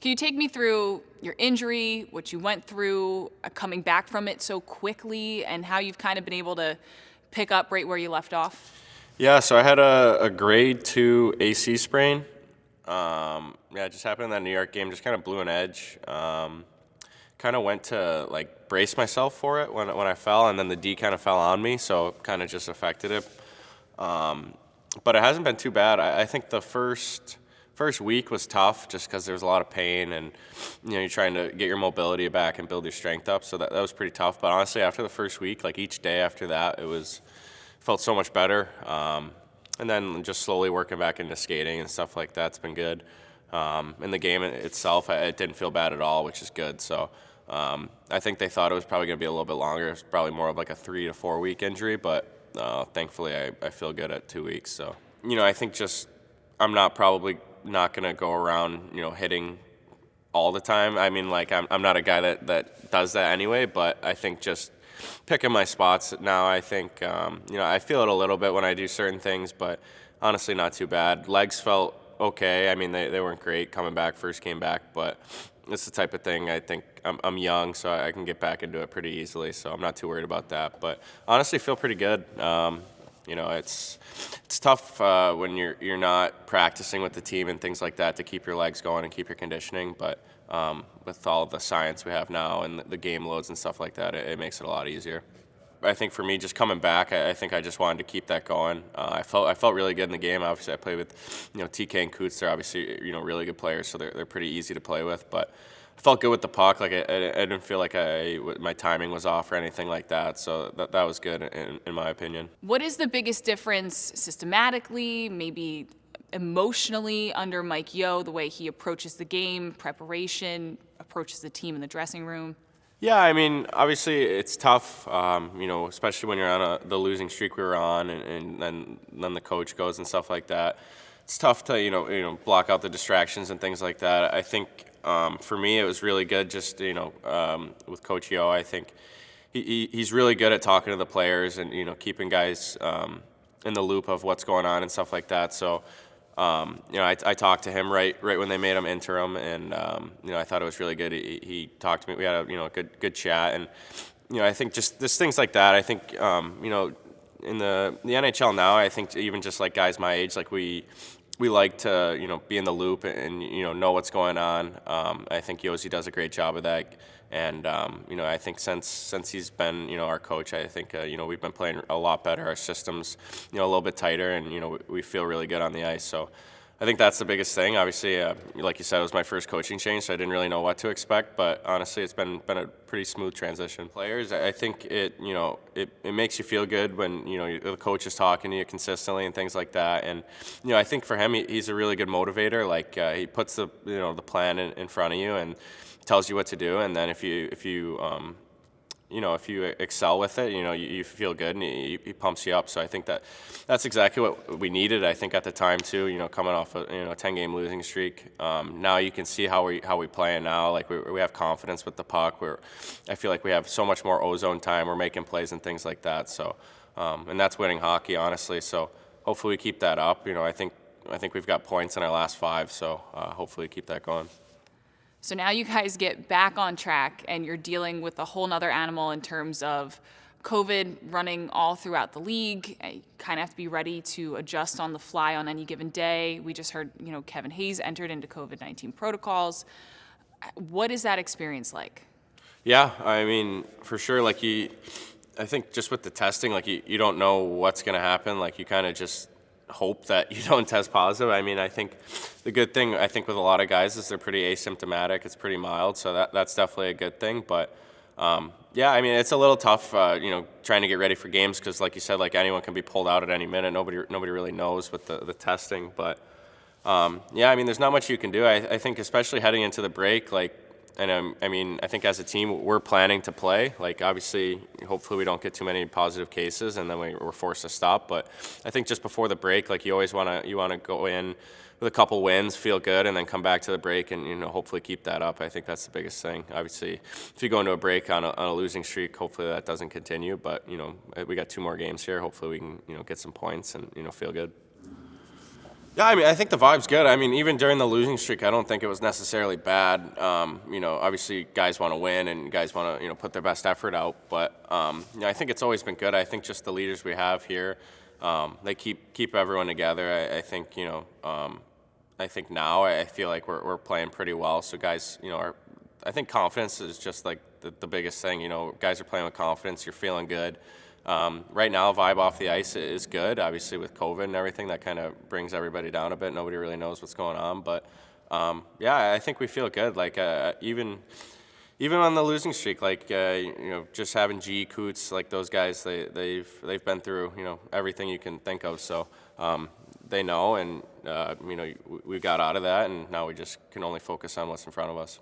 Can you take me through your injury, what you went through, coming back from it so quickly, and how you've kind of been able to pick up right where you left off? Yeah, so I had a grade 2 AC sprain. It just happened in that New York game. Just kind of blew an edge. Kind of went to brace myself for it when I fell, and then the D kind of fell on me, so kind of just affected it. But it hasn't been too bad. I think the first week was tough just because there was a lot of pain, and you're trying to get your mobility back and build your strength up. So that was pretty tough. But honestly, after the first week, each day after that, felt so much better. And then just slowly working back into skating and stuff like that's been good. In the game itself, it didn't feel bad at all, which is good. So I think they thought it was probably going to be a little bit longer. It was probably more of a 3 to 4 week injury, but thankfully I feel good at 2 weeks. So, I think just I'm probably not going to go around, hitting all the time. I mean, I'm not a guy that does that anyway, but I think just picking my spots now, I think, I feel it a little bit when I do certain things, but honestly not too bad. Legs felt okay. I mean, they weren't great coming back, first came back, but it's the type of thing I think I'm young, so I can get back into it pretty easily, so I'm not too worried about that. But honestly, feel pretty good. It's tough when you're not practicing with the team and things like that to keep your legs going and keep your conditioning, but with all the science we have now and the game loads and stuff like that, it makes it a lot easier. I think for me, just coming back, I think I just wanted to keep that going. I felt really good in the game. Obviously, I played with TK and Coots. They're obviously really good players, so they're pretty easy to play with. But I felt good with the puck. I didn't feel like my timing was off or anything like that. So that was good in my opinion. What is the biggest difference systematically, maybe emotionally, under Mike Yeo, the way he approaches the game, preparation, approaches the team in the dressing room? Yeah, I mean, obviously it's tough, especially when you're on the losing streak we were on, and then the coach goes and stuff like that. It's tough to block out the distractions and things like that. I think for me it was really good just with Coach Yeo. I think he's really good at talking to the players and keeping guys in the loop of what's going on and stuff like that. So. I talked to him right when they made him interim, and I thought it was really good. He talked to me. We had a good chat, and I think just things like that. I think in the NHL now, I think even just guys my age, we like to be in the loop and know what's going on. I think Yossi does a great job of that. And I think since he's been our coach, I think we've been playing a lot better. Our system's a little bit tighter, and we feel really good on the ice. So I think that's the biggest thing. Obviously, like you said, it was my first coaching change, so I didn't really know what to expect. But honestly, it's been a pretty smooth transition. Players, I think it makes you feel good when the coach is talking to you consistently and things like that. And I think for him, he's a really good motivator. He puts the the plan in front of you and tells you what to do, and then if you excel with it, you feel good, and he pumps you up. So I think that's exactly what we needed. I think at the time too, coming off a 10-game losing streak. Now you can see how we play now. We have confidence with the puck. I feel like we have so much more ozone time. We're making plays and things like that. So and that's winning hockey, honestly. So hopefully we keep that up. I think we've got points in our last 5. So hopefully we keep that going. So now you guys get back on track, and you're dealing with a whole nother animal in terms of COVID running all throughout the league. You kind of have to be ready to adjust on the fly on any given day. We just heard, Kevin Hayes entered into COVID-19 protocols. What is that experience like? Yeah, I mean, for sure. I think just with the testing, you don't know what's going to happen. You kind of just hope that you don't test positive. I mean, I think the good thing, with a lot of guys is they're pretty asymptomatic. It's pretty mild, so that's definitely a good thing. But, yeah, I mean, it's a little tough, trying to get ready for games because, like you said, anyone can be pulled out at any minute. Nobody really knows with the testing. But, yeah, I mean, there's not much you can do. I think especially heading into the break, I think as a team, we're planning to play. Obviously, hopefully we don't get too many positive cases, and then we're forced to stop. But I think just before the break, you always want to go in with a couple wins, feel good, and then come back to the break and hopefully keep that up. I think that's the biggest thing. Obviously, if you go into a break on a losing streak, hopefully that doesn't continue. But we got 2 more games here. Hopefully we can get some points and feel good. Yeah, I mean, I think the vibe's good. I mean, even during the losing streak, I don't think it was necessarily bad. Obviously, guys want to win and guys want to, put their best effort out. But I think it's always been good. I think just the leaders we have here, they keep everyone together. I think, I think now I feel like we're playing pretty well. So guys, I think confidence is just like the biggest thing. Guys are playing with confidence. You're feeling good. Right now, vibe off the ice is good. Obviously, with COVID and everything, that kind of brings everybody down a bit. Nobody really knows what's going on, but I think we feel good. Like even on the losing streak, like just having G, Coots, like those guys, they've been through everything you can think of. So they know, and we got out of that, and now we just can only focus on what's in front of us.